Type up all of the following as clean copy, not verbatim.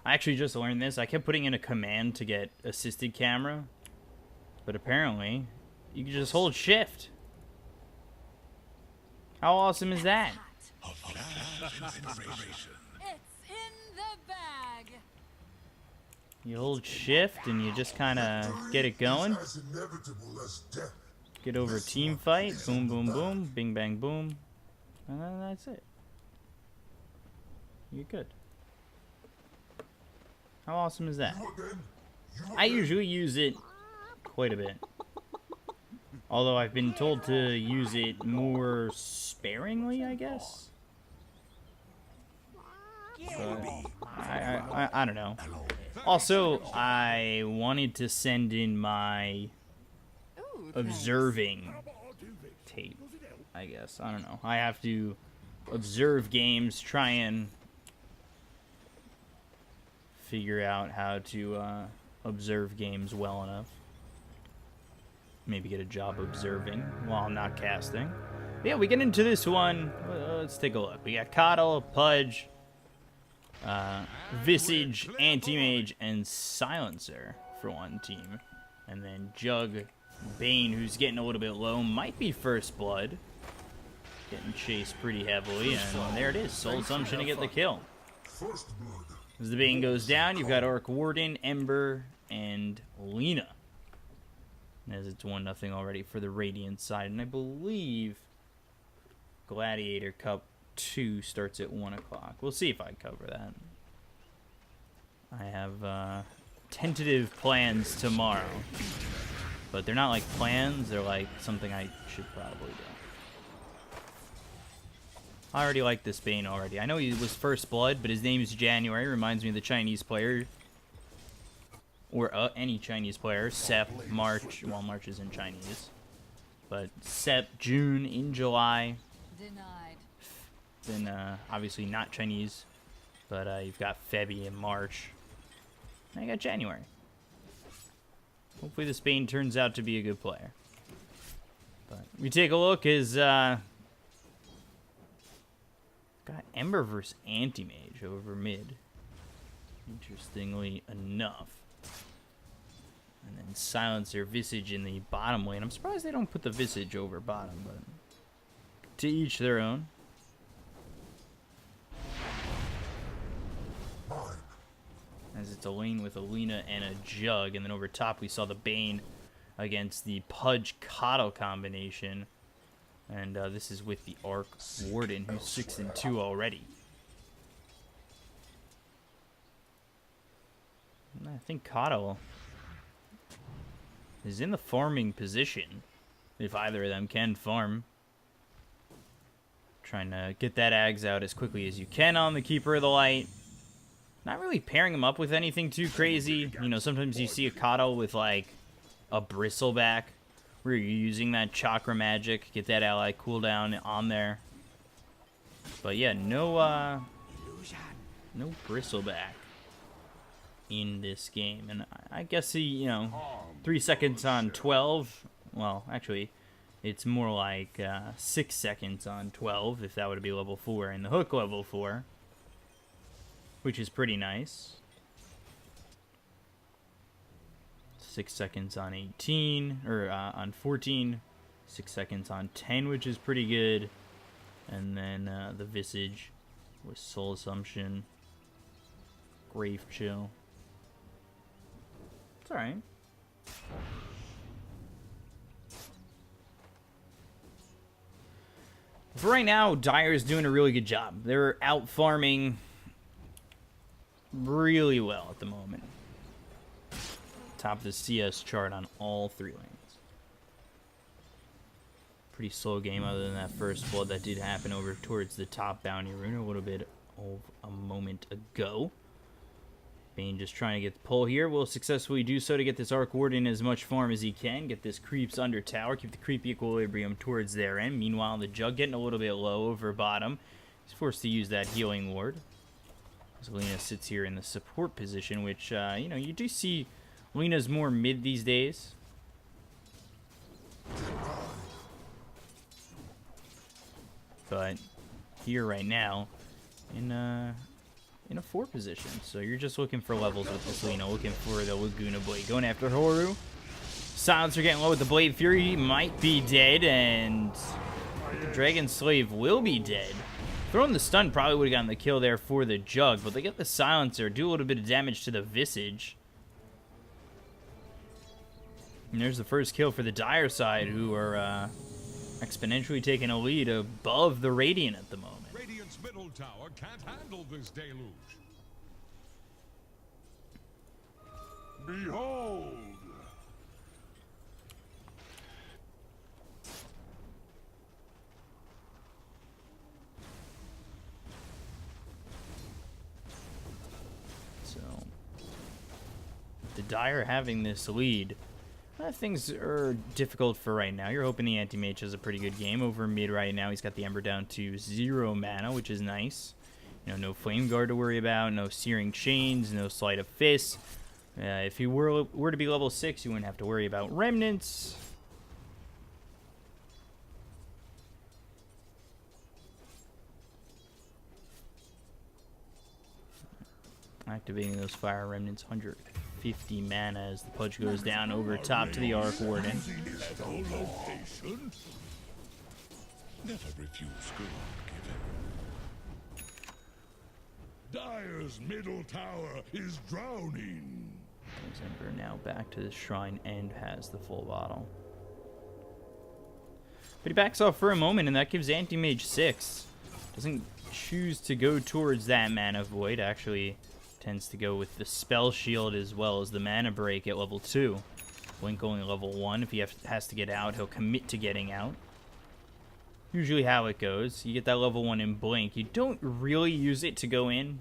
I actually just learned this. I kept putting in a command to get assisted camera, but apparently you can just hold shift. How awesome is that? It's in the bag. You hold shift and you just kind of get it going. Get over team fight. Boom, boom, boom. Bing, bang, boom. And then that's it. You're good. How awesome is that? I usually use it quite a bit. Although I've been told to use it more sparingly, I guess. But I don't know. Also, I wanted to send in my observing tape, I guess. I don't know. I have to observe games, try and figure out how to observe games well enough. Maybe get a job observing while I'm not casting. But yeah, we get into this one. Let's take a look. We got Coddle, Pudge, Visage, Anti-Mage, and Silencer for one team. And then Jug, Bane, who's getting a little bit low, might be First Blood. Getting chased pretty heavily, and there it is. Soul Assumption to get the kill. As the Bane goes down, you've got Orc Warden, Ember, and Lena. As it's 1-0 already for the Radiant side. And I believe Gladiator Cup 2 starts at 1 o'clock. We'll see if I cover that. I have tentative plans tomorrow. But they're not like plans, they're like something I should probably do. I already like this Bane already. I know he was First Blood, but his name is January. Reminds me of the Chinese player. Or any Chinese player. Sep, March. Well, March is in Chinese. But Sep, June, in July. Denied. Then obviously not Chinese. But you've got Febby in March. And you got January. Hopefully this Bane turns out to be a good player. But we take a look as got Ember versus Anti-Mage over mid. Interestingly enough. And then Silencer, Visage in the bottom lane. I'm surprised they don't put the Visage over bottom, but to each their own. As it's a lane with a Lena and a Jug. And then over top we saw the Bane against the Pudge Coddle combination. And this is with the Arc Warden, who's 6-2 already. And I think Coddle is in the farming position, if either of them can farm. Trying to get that Ags out as quickly as you can on the Keeper of the Light. Not really pairing him up with anything too crazy. You know, sometimes you see a Coddle with, like, a Bristleback, where you're using that Chakra Magic, get that ally cooldown on there. But yeah, no Bristleback in this game. And I guess he, you know, 3 seconds on 12. Well, actually, it's more like 6 seconds on 12, if that would be level 4, and the hook level 4. Which is pretty nice. 6 seconds on 18, or on 14. 6 seconds on 10, which is pretty good. And then the Visage with Soul Assumption. Grave Chill. It's alright. For right now, Dire's doing a really good job. They're out farming really well at the moment. Top of the CS chart on all 3 lanes. Pretty slow game other than that first blood that did happen over towards the top bounty rune a little bit of a moment ago. Bane just trying to get the pull here. Will successfully do so to get this Arc Warden as much farm as he can. Get this creeps under tower. Keep the creep equilibrium towards their end. Meanwhile, the Jug getting a little bit low over bottom. He's forced to use that healing ward. So Lena sits here in the support position, which, you know, you do see Lena's more mid these days. But here right now, in in a 4 position. So you're just looking for levels with this Lina, looking for the Laguna Blade. Going after Horu. Silencer getting low with the Blade Fury, might be dead, and the Dragon Slave will be dead. Throwing the stun probably would have gotten the kill there for the Jug, but they get the Silencer, do a little bit of damage to the Visage. And there's the first kill for the Dire side, who are exponentially taking a lead above the Radiant at the moment. Radiant's middle tower can't handle this deluge. Behold! So, the Dire having this lead, things are difficult for right now. You're hoping the Anti-Mage has a pretty good game over mid right now. He's got the Ember down to 0 mana, which is nice. You know, no Flame Guard to worry about, no Searing Chains, no Sleight of Fist. If he were to be level 6, you wouldn't have to worry about Remnants. Activating those Fire Remnants, 150 mana as the Pudge goes down over top to the Arc Warden. Never refuse good given. Dire's middle tower is drowning. Ember now back to the shrine and has the full bottle. But he backs off for a moment, and that gives Anti-Mage 6. Doesn't choose to go towards that Mana Void. Actually tends to go with the Spell Shield as well as the Mana Break at level 2. Blink only level 1. If he has to get out, he'll commit to getting out. Usually how it goes. You get that level 1 in Blink. You don't really use it to go in,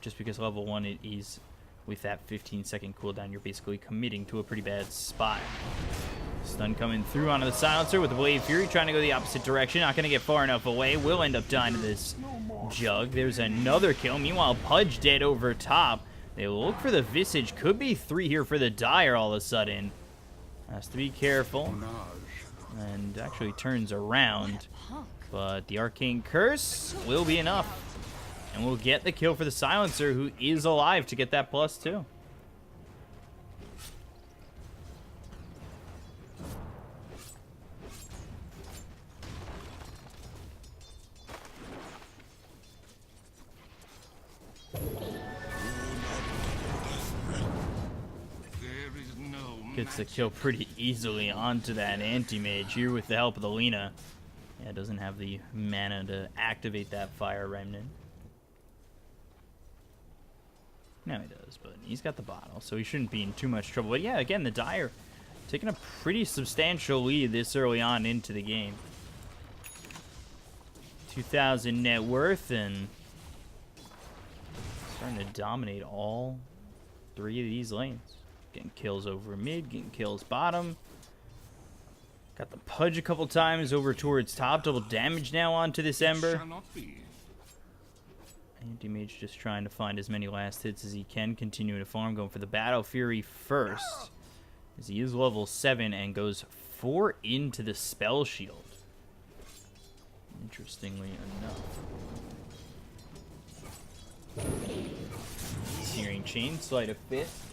just because level 1 it is with that 15-second cooldown. You're basically committing to a pretty bad spot. Stun coming through onto the Silencer with the Blade Fury, trying to go the opposite direction. Not going to get far enough away. Will end up dying to this Jug. There's another kill. Meanwhile, Pudge dead over top. They look for the Visage. Could be 3 here for the Dire all of a sudden. Has to be careful. And actually turns around. But the Arcane Curse will be enough. And we'll get the kill for the Silencer, who is alive to get that +2. Gets the kill pretty easily onto that Anti-Mage here with the help of the Lina. Yeah, doesn't have the mana to activate that Fire Remnant. Now he does, but he's got the bottle, so he shouldn't be in too much trouble. But yeah, again, the Dire taking a pretty substantial lead this early on into the game. 2,000 net worth, and starting to dominate all 3 of these lanes. Getting kills over mid, getting kills bottom. Got the Pudge a couple times over towards top. Double damage now onto this Ember. Anti-Mage just trying to find as many last hits as he can. Continuing to farm, going for the Battle Fury first. As he is level 7 and goes 4 into the Spell Shield. Interestingly enough. Searing Chain, Sleight of Fist.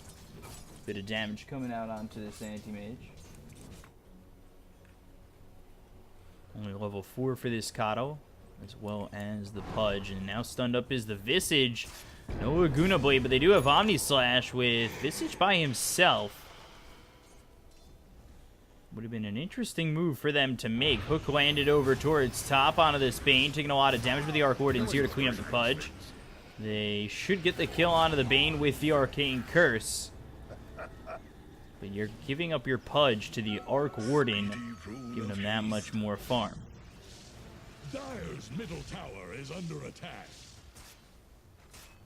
Bit of damage coming out onto this Anti-Mage. Only level 4 for this Kato, as well as the Pudge. And now stunned up is the Visage. No Laguna Blade, but they do have Omni Slash with Visage by himself. Would have been an interesting move for them to make. Hook landed over towards top onto this Bane, taking a lot of damage, but the Arc Warden's here to clean up the Pudge. They should get the kill onto the Bane with the Arcane Curse. But you're giving up your Pudge to the Arc Warden, giving him that much more farm. Dire's middle tower is under attack.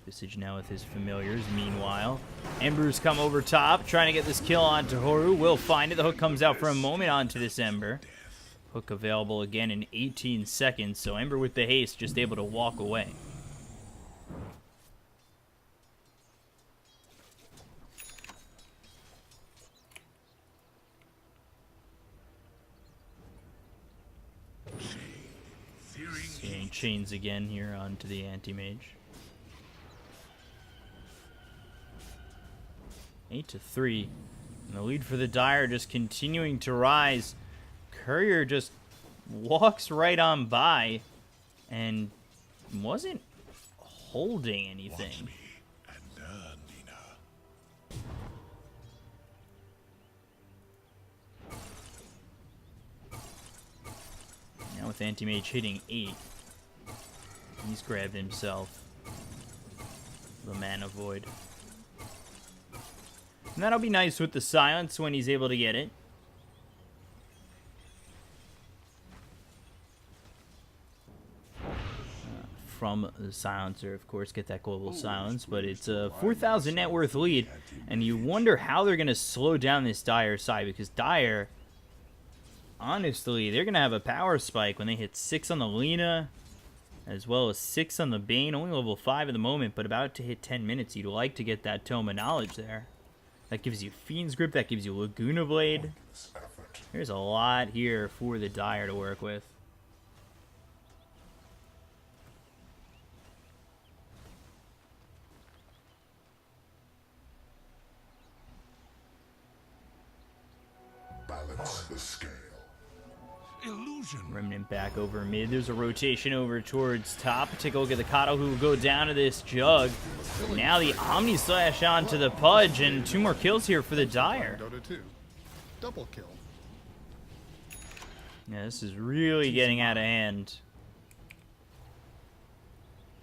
Visage now with his familiars. Meanwhile, Ember's come over top, trying to get this kill onto Horu. Will find it. The hook comes out for a moment onto this Ember. Hook available again in 18 seconds, so Ember with the haste just able to walk away. Seeing chains again here onto the Anti-Mage. 8-3. And the lead for the Dire just continuing to rise. Courier just walks right on by and wasn't holding anything. Watch me and learn, Nina. Now with Anti-Mage hitting 8, he's grabbed himself the Mana Void. And that'll be nice with the silence when he's able to get it. From the silencer, of course, get that global silence, but it's a 4,000 net worth lead, and you wonder how they're going to slow down this Dire side, because Dire, honestly, they're going to have a power spike when they hit 6 on the Lina, as well as 6 on the Bane, only level 5 at the moment, but about to hit 10 minutes. You'd like to get that Tome of Knowledge there. That gives you Fiend's Grip, that gives you Laguna Blade. There's a lot here for the Dire to work with. Balance the scale. Illusion. Remnant back over mid. There's a rotation over towards top. Take a look at the Kato who will go down to this Jug. Now the Omni Slash onto the Pudge, and 2 more kills here for the Dire. Dota 2. Double kill. Yeah, this is really getting out of hand.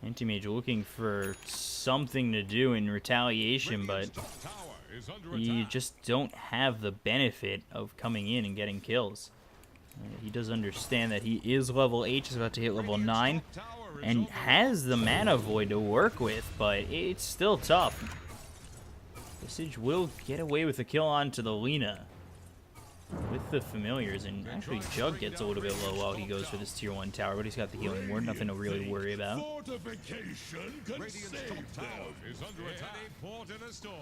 Anti-Mage looking for something to do in retaliation, but you just don't have the benefit of coming in and getting kills. He does understand that he is level 8, just about to hit level 9, and has the Mana Void to work with, but it's still tough. Visage will get away with a kill onto the Lina with the Familiars, and actually Jug gets a little bit low while he goes for this tier 1 tower, but he's got the healing ward, nothing to really worry about. Fortification can save them. Is under attack. Port in a storm.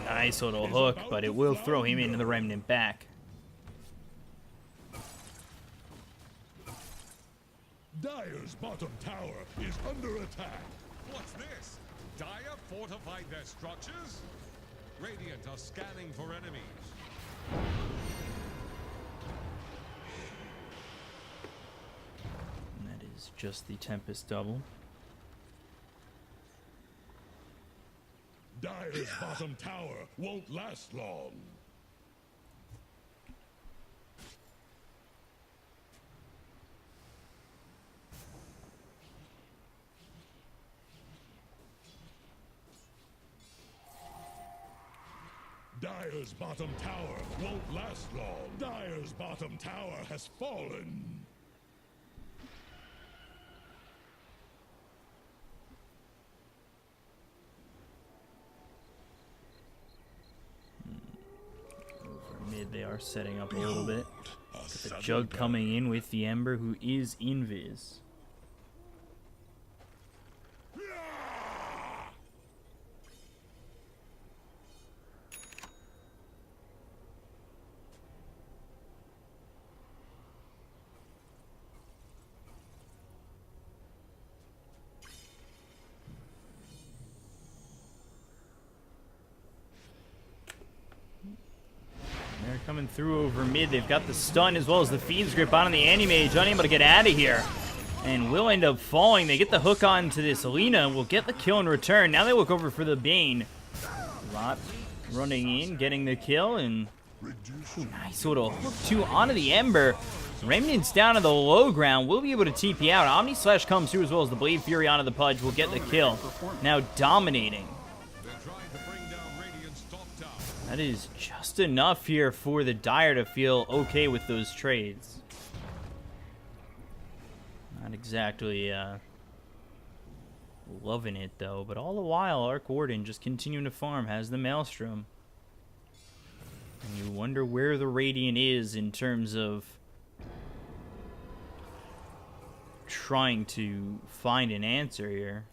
Nice little hook, but it will throw him into the Remnant back. Dire's bottom tower is under attack. What's this? Dire fortified their structures? Radiant are scanning for enemies. And that is just the Tempest double. Dire's bottom tower won't last long. Dire's bottom tower won't last long. Dire's bottom tower has fallen. Over mid, they are setting up a little bit. Got the Jug coming in with the Ember, who is invis. They're coming through over mid. They've got the stun as well as the Fiend's Grip on the Anti-Mage, unable to get out of here. And will end up falling. They get the hook onto this Alina. Will get the kill in return. Now they look over for the Bane. Lot running in, getting the kill, and ooh, nice little hook too onto the Ember. Remnant's down to the low ground. Will be able to TP out. Omni Slash comes through as well as the Blade Fury onto the Pudge. Will get the kill. Now dominating. They're trying to bring down Radiant's top tower. That is just enough here for the Dire to feel okay with those trades. Not exactly loving it though, but all the while Arc Warden just continuing to farm, has the Maelstrom. And you wonder where the Radiant is in terms of trying to find an answer here.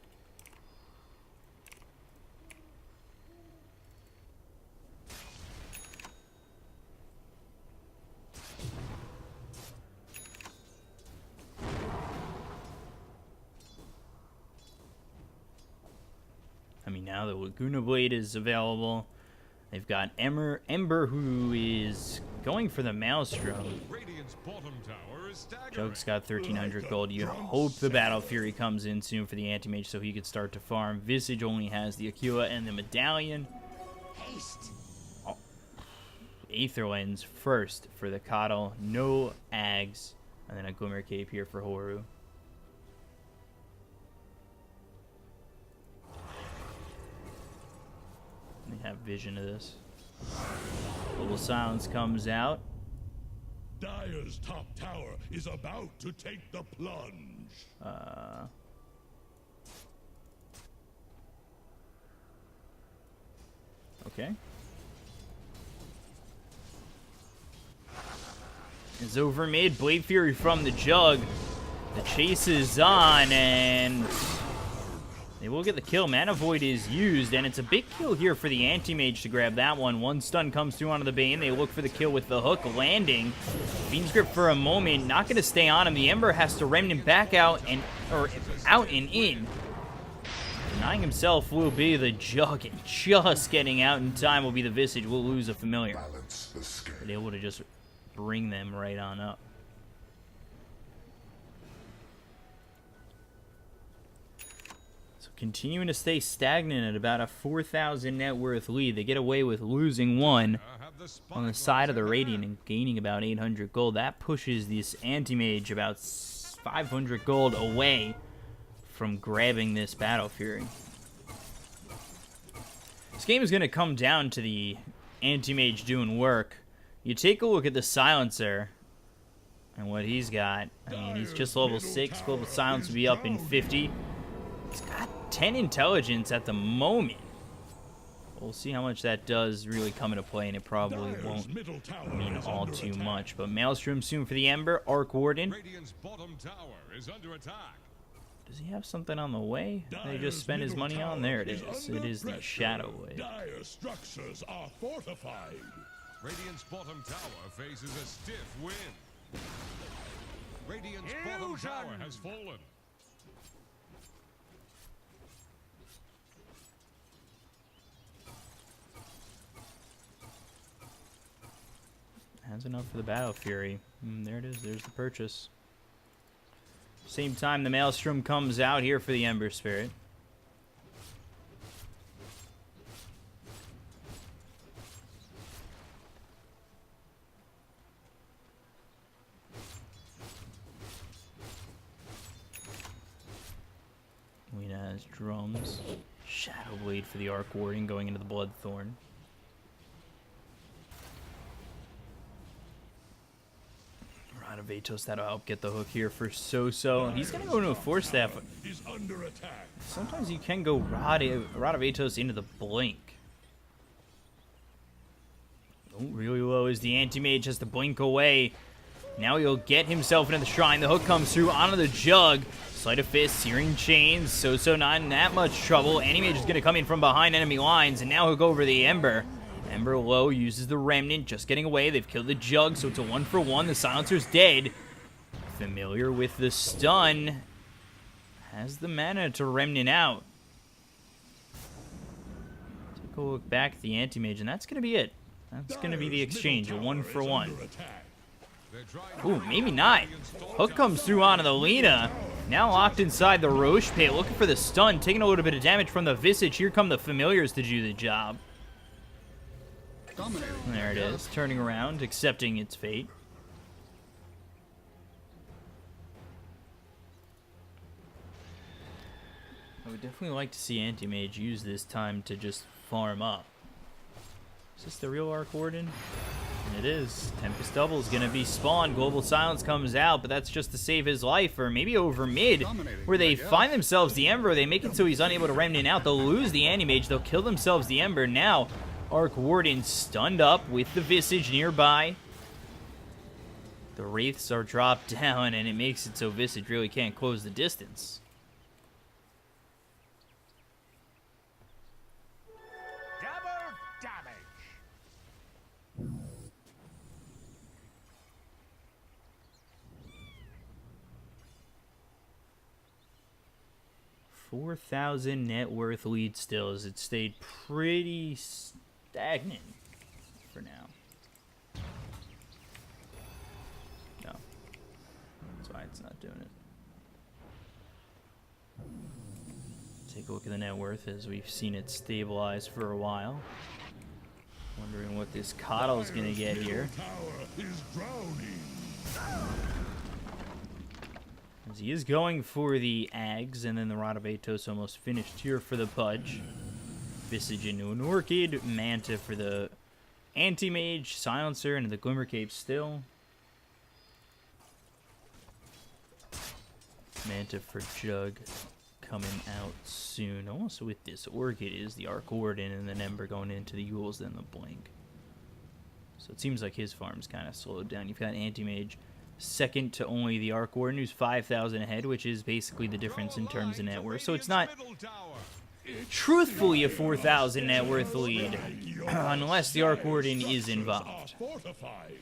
now. The Laguna Blade is available. They've got Ember, who is going for the Maelstrom. Radiant's bottom tower is staggering. Jug's got 1,300 gold. You hope the Battle Fury comes in soon for the Anti-Mage so he could start to farm. Visage only has the Aquila and the Medallion. Haste. Oh. Aether Lens first for the Coddle. No Ags. And then a Glimmer Cape here for Horu. They have vision of this. Little Silence comes out. Dire's top tower is about to take the plunge. Okay. Is over mid. Blade Fury from the Jug. The chase is on, and they will get the kill. Mana Void is used, and it's a big kill here for the Anti-Mage to grab that one. One stun comes through onto the Bane. They look for the kill with the hook landing. Fiend's Grip for a moment, not going to stay on him. The Ember has to Remnant back out and in. Denying himself will be the Jug, and just getting out in time will be the Visage. We'll lose a Familiar. But able to just bring them right on up. Continuing to stay stagnant at about a 4,000 net worth lead. They get away with losing one on the side of the Radiant and gaining about 800 gold. That pushes this Anti-Mage about 500 gold away from grabbing this Battle Fury. This game is going to come down to the Anti-Mage doing work. You take a look at the Silencer and what he's got. I mean, he's just level 6. Global Silence will be up in 50. He's got 10 intelligence at the moment. We'll see how much that does really come into play, and it probably won't mean all too much. But Maelstrom soon for the Ember. Arc Warden. Radiant's bottom tower is under attack. Does he have something on the way that he just spent his money on? There it is. It is the Shadow Wave. Dire structures are fortified. Radiant's bottom tower faces a stiff wind. Radiant's bottom tower has fallen. Has enough for the Battle Fury. There it is. There's the purchase. Same time, the Maelstrom comes out here for the Ember Spirit. Lena has drums. Shadow Blade for the Arc Warden going into the Bloodthorn. Vatos, that'll help get the hook here for So. He's going to go into a Force Staff. Is under attack. Sometimes you can go Rod of Vatos into the Blink. Oh, really low as the Anti-Mage has to blink away. Now he'll get himself into the Shrine. The hook comes through onto the Jug. Sleight of Fist, Searing Chains. So not in that much trouble. Anti-Mage is going to come in from behind enemy lines, and now he'll go over the Ember. Ember low, uses the Remnant, just getting away. They've killed the Jug, so it's a 1-for-1. The Silencer's dead. Familiar with the stun. Has the mana to Remnant out. Take a look back at the Anti-Mage, and that's going to be it. That's going to be the exchange, a 1-for-1. Ooh, maybe not. Hook comes through onto the Lena. Now locked inside the Roche Pit, looking for the stun, taking a little bit of damage from the Visage. Here come the Familiars to do the job. There it is, turning around, accepting its fate. I would definitely like to see Anti-Mage use this time to just farm up. Is this the real Arc Warden? It is. Tempest Double is going to be spawned. Global Silence comes out, but that's just to save his life, or maybe over mid, where they find themselves the Ember. They make it so he's unable to Remnant out. They'll lose the Anti-Mage. They'll kill themselves the Ember. Now, Arc Warden stunned up with the Visage nearby. The Wraiths are dropped down, and it makes it so Visage really can't close the distance. Double damage. 4,000 net worth lead still, as it stayed pretty stagnant for now. No. That's why it's not doing it. Take a look at the net worth, as we've seen it stabilize for a while. Wondering what this Coddle's gonna get here. Tower is drowning. As he is going for the Ags, and then the Rod of Atos almost finished here for the Pudge. Visage into an Orchid, Manta for the Anti-Mage, Silencer into the Glimmer Cape still. Manta for Jug coming out soon. Also with this Orchid is the Arc Warden, and then Ember going into the Yules, then the Blink. So it seems like his farm's kind of slowed down. You've got Anti-Mage second to only the Arc Warden, who's 5,000 ahead, which is basically the difference in terms of net worth. So it's not truthfully a 4,000 net worth lead, unless the Arc Warden is involved. Fortified.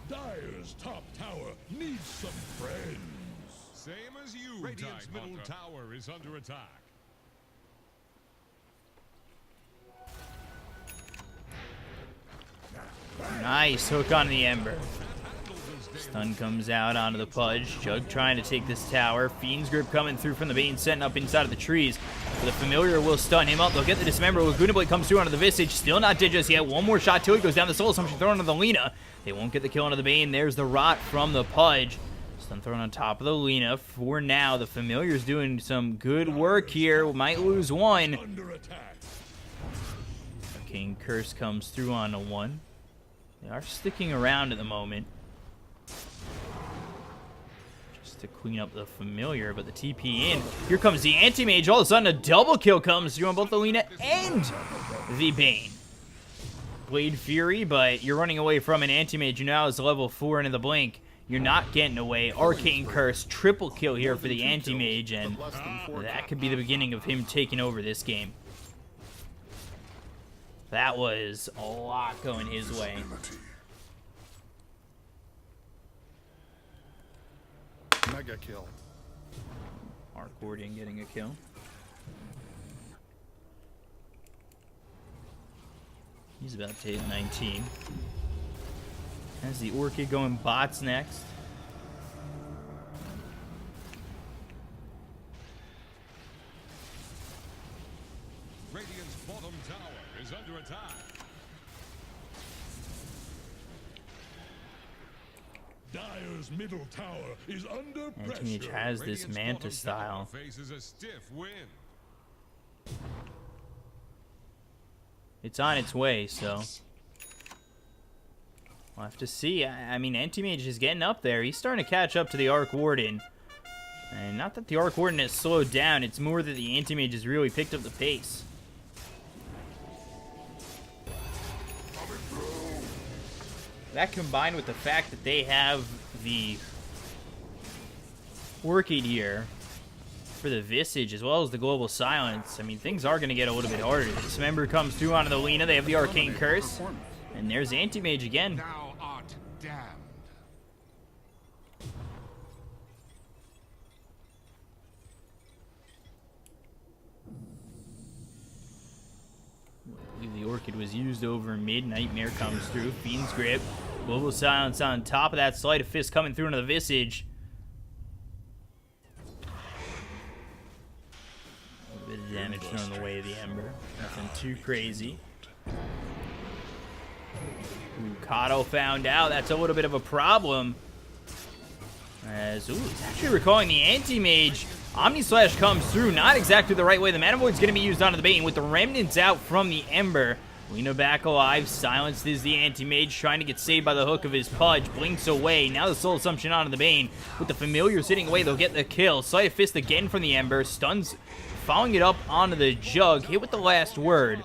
Dire's top tower needs some friends. Same as you, Radiant's middle tower is under attack. Nice hook on the Ember. Stun comes out onto the Pudge. Jug trying to take this tower. Fiend's Grip coming through from the Bane, setting up inside of the trees. But the Familiar will stun him up. They'll get the Dismember. Laguna Blade comes through onto the Visage. Still not dead just yet. One more shot till he goes down. The Soul Assumption thrown onto the Lena. They won't get the kill onto the Bane. There's the Rot from the Pudge. Stun thrown on top of the Lena. For now, the Familiar's doing some good work here. Might lose one. Under attack. King Curse comes through on a one. They are sticking around at the moment, just to clean up the Familiar, but the TP in. Here comes the Anti-Mage. All of a sudden, a double kill comes through on both the Lena and the Bane. Blade Fury, but you're running away from an Anti-Mage who now is level 4 into the Blink. You're not getting away. Arcane Curse, triple kill here for the Anti-Mage, and that could be the beginning of him taking over this game. That was a lot going his way. Mega kill. Arc Warden getting a kill. He's about to hit 19. Has the Orchid going bots next. Radiant's bottom tower is under attack. Dire's middle tower is under Anti-Mage pressure. has this Radiant's Manta bottom style. tower faces a stiff wind. It's on its way, so we'll have to see. I mean, Anti-Mage is getting up there. He's starting to catch up to the Arc Warden. And not that the Arc Warden has slowed down, it's more that the Anti-Mage has really picked up the pace. That combined with the fact that they have the Orchid here for the Visage as well as the Global Silence, I mean, things are going to get a little bit harder. The Dismember comes through onto the Lena. They have the Arcane Curse. And there's Anti-Mage again. Thou art damned. I believe the Orchid was used over mid. Nightmare comes through. Fiend's Grip. Global Silence on top of that. Sleight of Fist coming through into the Visage. A little bit of damage thrown the way of the Ember. Nothing too crazy. Ooh, Kato found out. That's a little bit of a problem. As, ooh, he's actually recalling the Anti-Mage. Omni Slash comes through, not exactly the right way. The Mana Void's going to be used onto the Bane with the Remnants out from the Ember. Lena back alive. Silenced is the Anti-Mage, trying to get saved by the hook of his Pudge. Blinks away. Now the Soul Assumption onto the Bane. With the Familiar sitting away, they'll get the kill. Sleight of Fist again from the Ember. Stuns, following it up onto the Jug. Hit with the last word.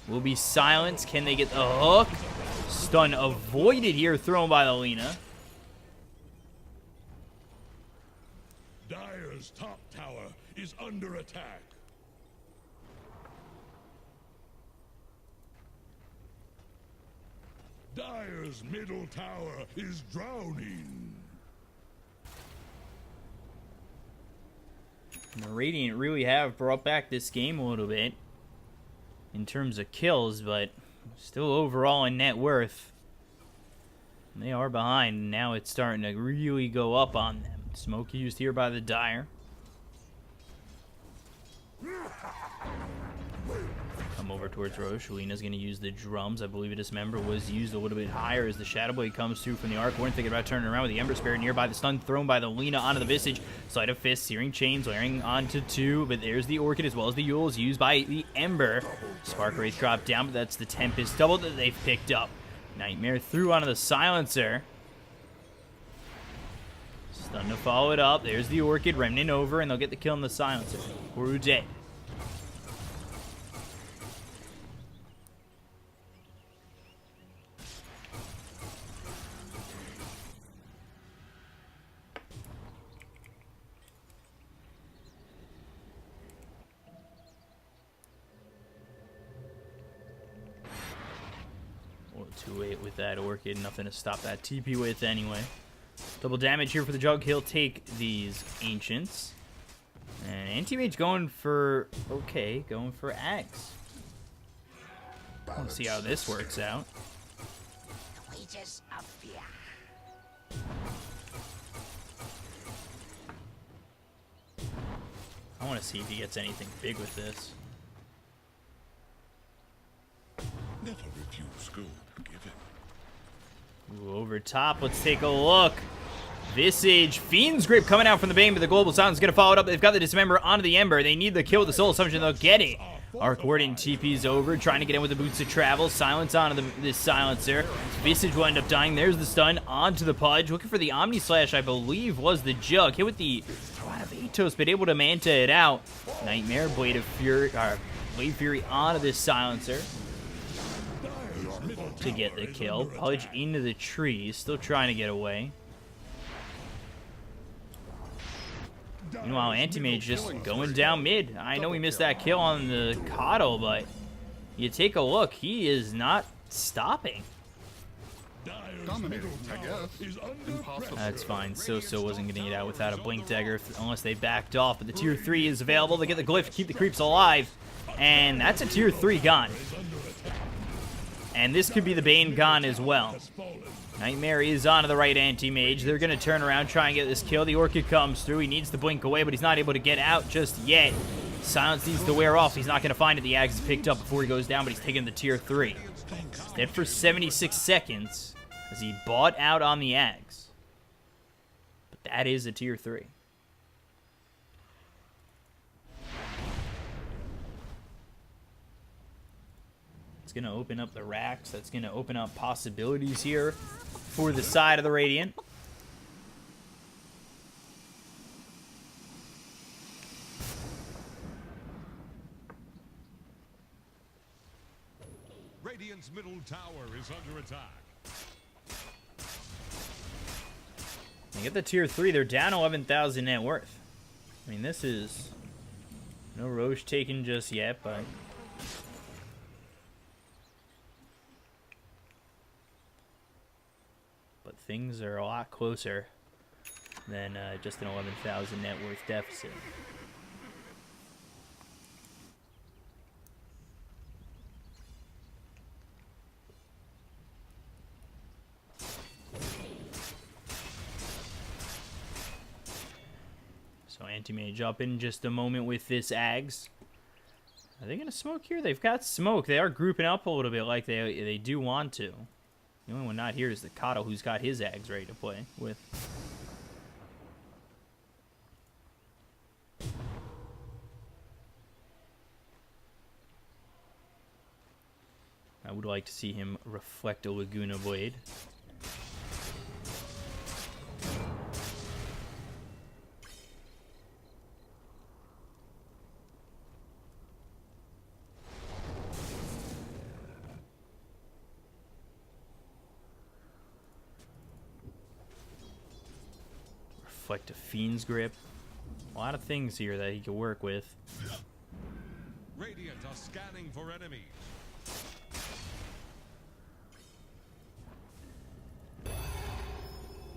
Will be silenced. Can they get the hook? Stun avoided here, thrown by the Lena. Dire's top tower is under attack. Dire's middle tower is drowning. And the Radiant really have brought back this game a little bit in terms of kills, but still overall in net worth, they are behind. Now it's starting to really go up on them. Smoke used here by the Dire. Come over towards Roche. Lena's going to use the drums. I believe a Dismember was used a little bit higher as the Shadow Blade comes through from the Arc. Weren't thinking about turning around with the Ember Spirit nearby. The stun thrown by the Lena onto the Visage. Sleight of Fist, Searing Chains, layering onto 2. But there's the Orchid as well as the Yules used by the Ember. Spark Wraith dropped down, but that's the Tempest double that they've picked up. Nightmare through onto the Silencer. Stun to follow it up. There's the Orchid. Remnant over, and they'll get the kill on the Silencer. Horu dead. Too late with that Orchid. Nothing to stop that TP with anyway. Double damage here for the Jug. He'll take these Ancients. And Anti-Mage going for... okay, going for Axe. I want to see how this works out. Wages of fear. I want to see if he gets anything big with this. Never refuse gold given. Ooh, over top, let's take a look. Visage, Fiend's Grip coming out from the Bane, but the Global Silence is going to follow it up. They've got the Dismember onto the Ember. They need the kill with the Soul Assumption. They'll get it. Arc Warden TP's over, trying to get in with the Boots of Travel. Silence onto this Silencer. Visage will end up dying. There's the stun onto the Pudge. Looking for the Omni Slash, I believe, was the Jug. Hit with the Rod of Atos, but able to Manta it out. Nightmare, Blade of Fury, Blade Fury onto this Silencer to get the kill. Pudge into the tree, still trying to get away. Meanwhile, Anti-Mage just going down mid. I know we missed that kill on the Coddle, but you take a look, he is not stopping. Dominating, I guess. Impossible. That's fine. So wasn't getting it out without a Blink Dagger unless they backed off. But the tier 3 is available. They get the Glyph to keep the creeps alive. And that's a tier 3 gone. And this could be the Bane gone as well. Nightmare is onto the right Anti-Mage. They're going to turn around, try and get this kill. The Orchid comes through. He needs to blink away, but he's not able to get out just yet. Silence needs to wear off. He's not going to find it. The Axe is picked up before he goes down, but he's taking the tier 3. He's dead for 76 seconds as he bought out on the Axe. But that is a tier 3. It's going to open up the racks. That's going to open up possibilities here for the side of the Radiant. Radiant's middle tower is under attack. They get the tier 3. They're down 11,000 net worth. I mean, this is no Roche taken just yet, but things are a lot closer than just an 11,000 net worth deficit. So Anti-Mage up in just a moment with this Ags. Are they going to smoke here? They've got smoke. They are grouping up a little bit like they do want to. The only one not here is the Kato, who's got his Ags ready to play with. I would like to see him reflect a Laguna Blade. Reflect a Fiend's Grip. A lot of things here that he could work with. Radiant are scanning for enemies.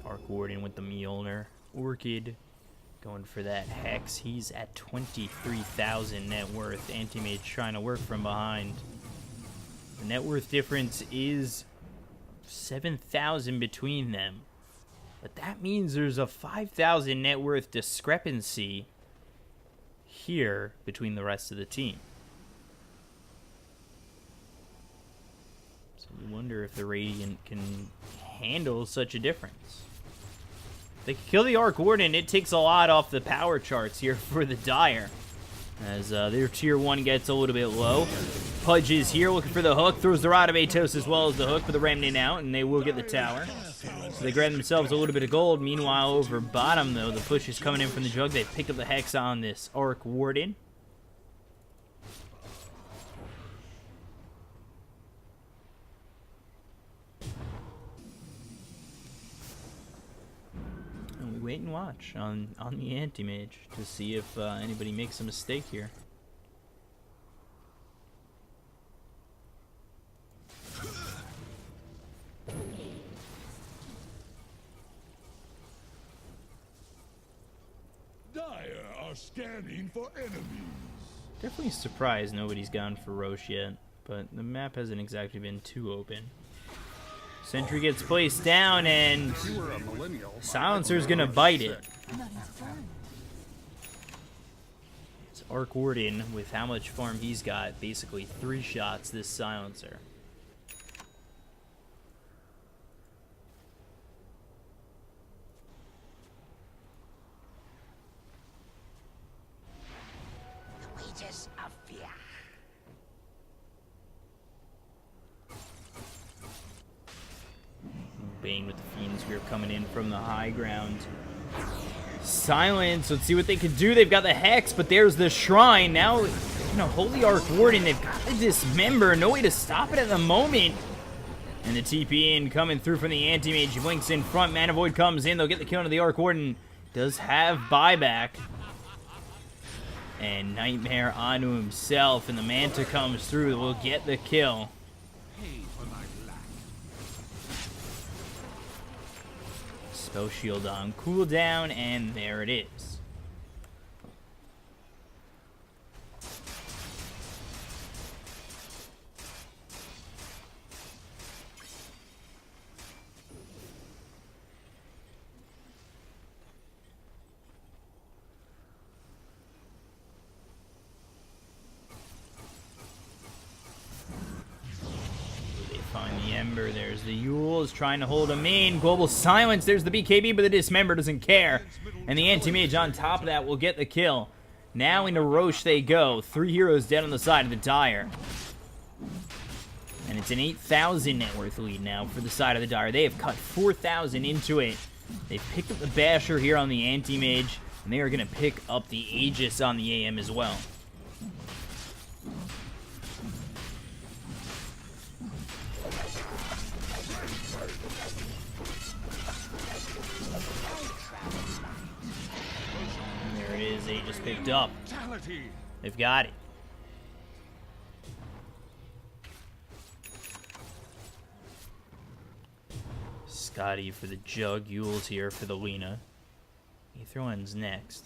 Arc Warden with the Mjolnir. Orchid Going for that Hex. He's at 23,000 net worth. Anti-Mage trying to work from behind. The net worth difference is 7,000 between them. But that means there's a 5,000 net worth discrepancy here between the rest of the team. So we wonder if the Radiant can handle such a difference. They can kill the Arc Warden. It takes a lot off the power charts here for the Dire. As their tier 1 gets a little bit low. Pudge is here looking for the hook. Throws the Rod of Atos as well as the hook for the Remnant out. And they will get the tower. So they grab themselves a little bit of gold. Meanwhile, over bottom, though, the push is coming in from the Jug. They've picked up the Hex on this Arc Warden. And we wait and watch on the Anti-Mage to see if anybody makes a mistake here. Dire are scanning for enemies. Definitely surprised nobody's gone for Roche yet, but the map hasn't exactly been too open. Sentry gets placed down, and If you were a millennial, Silencer's gonna bite it. Nothing's done. It's Arc Warden, with how much farm he's got, basically 3 shots this Silencer. The wages of fear. Bane with the Fiend Spear coming in from the high ground. Silence, let's see what they can do. They've got the Hex, but there's the Shrine. Now, Holy Arc Warden, they've got the Dismember. No way to stop it at the moment. And the TP in coming through from the Anti-Mage. He blinks in front. Mana Void comes in. They'll get the kill into the Arc Warden. Does have buyback. And Nightmare onto himself. And the Manta comes through. Will get the kill. Spell Shield on cooldown, and there it is. Find the Ember. There's the Yule is trying to hold him in. Global Silence. There's the BKB, but the Dismember doesn't care. And the Anti-Mage on top of that will get the kill. Now into Roche they go. 3 heroes dead on the side of the Dire. And it's an 8,000 net worth lead now for the side of the Dire. They have cut 4,000 into it. They've picked up the Basher here on the Anti-Mage. And they are going to pick up the Aegis on the AM as well. Aegis picked up. They've got it. Scotty for the Jug. Yule's here for the Lena. Aetherwind's next.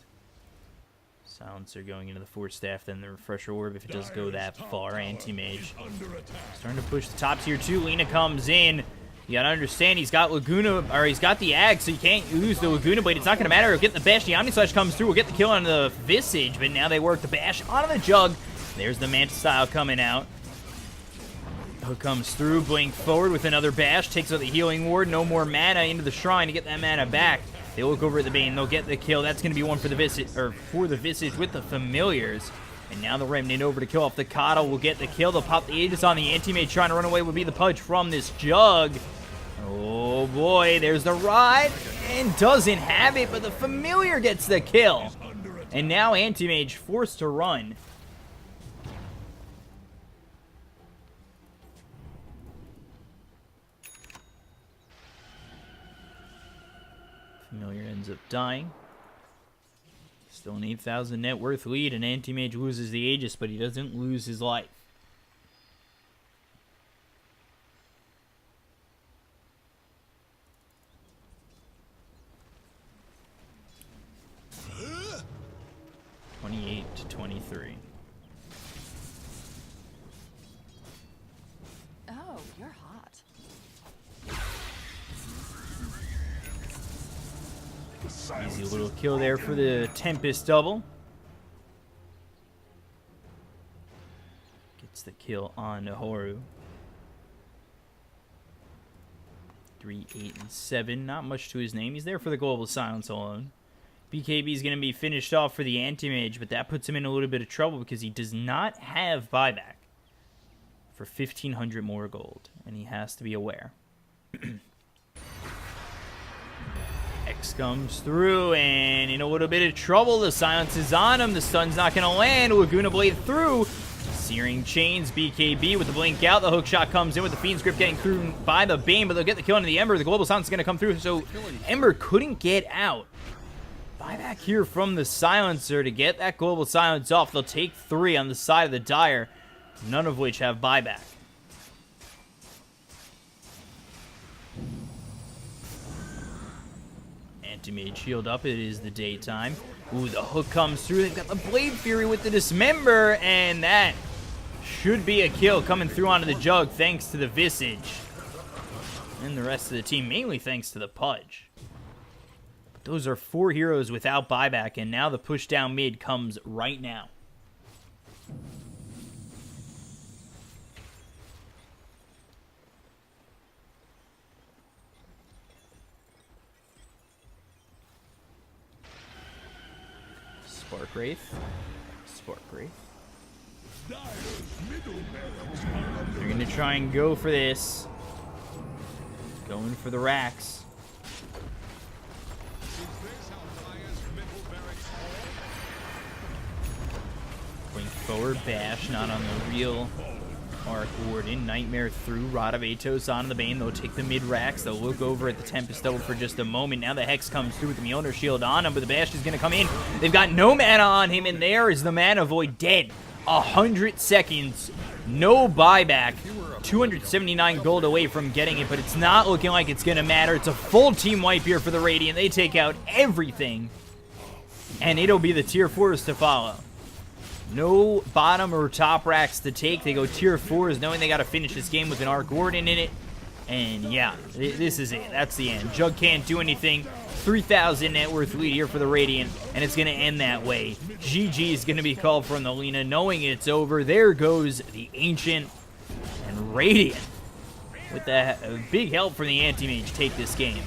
Silencer going into the Force Staff, then the Refresher Orb if it does go that far. Anti-Mage starting to push the top tier 2. Lena comes in. You gotta understand, he's got Laguna, or he's got the Axe, so you can't use the Laguna Blade. It's not gonna matter. He'll get the Bash. The Omni Slash comes through. We'll get the kill on the Visage, but now they work the Bash onto the Jug. There's the Manta Style coming out. Hook comes through, blink forward with another Bash, takes out the Healing Ward. No more mana into the Shrine to get that mana back. They look over at the Bane. They'll get the kill. That's gonna be one for the Visage, or for the Visage with the Familiars. And now the Remnant over to kill off the Kata will get the kill. They'll pop the Aegis on the Anti-Mage. Trying to run away would be the Pudge from this Jug. Oh boy, there's the Rod, and doesn't have it, but the Familiar gets the kill. And now Anti-Mage forced to run. Familiar ends up dying. Still an 8,000 net worth lead, and Anti-Mage loses the Aegis, but he doesn't lose his life. 23. Oh, you're hot. Easy little kill there for the Tempest double. Gets the kill on Horu. 3, 8, and 7. Not much to his name. He's there for the Global Silence alone. BKB is going to be finished off for the Anti-Mage, but that puts him in a little bit of trouble because he does not have buyback for 1,500 more gold, and he has to be aware. X comes through, and in a little bit of trouble. The silence is on him. The stun's not going to land. Laguna Blade through. Searing Chains, BKB with the blink out. The hook shot comes in with the Fiend's Grip getting through by the Bane, but they'll get the kill into the Ember. The Global Silence is going to come through, so Ember couldn't get out. Buyback here from the Silencer to get that Global Silence off. They'll take 3 on the side of the Dire, none of which have buyback. Anti-Mage shield up. It is the daytime. Ooh, the hook comes through. They've got the Blade Fury with the Dismember, and that should be a kill coming through onto the Jug thanks to the Visage. And the rest of the team, mainly thanks to the Pudge. But those are 4 heroes without buyback, and now the push down mid comes right now. Spark Wraith. Spark Wraith. They're going to try and go for this. Going for the racks. Blink forward, bash, not on the real Arc Warden. Nightmare through, Rod of Atos on the Bane. They'll take the mid racks. They'll look over at the Tempest double for just a moment. Now the Hex comes through with the Mjolnir shield on him, but the bash is going to come in. They've got no mana on him, and there is the Mana Void dead. 100 seconds, no buyback. 279 gold away from getting it, but it's not looking like it's going to matter. It's a full team wipe here for the Radiant. They take out everything, and it'll be the tier 4s to follow. No bottom or top racks to take. They go tier 4s, knowing they got to finish this game with an Arc Warden in it. And yeah, this is it. That's the end. Jug can't do anything. 3,000 net worth lead here for the Radiant, and it's going to end that way. GG is going to be called from the Lina, knowing it's over. There goes the Ancient, and Radiant, with that big help from the Anti-Mage, take this game.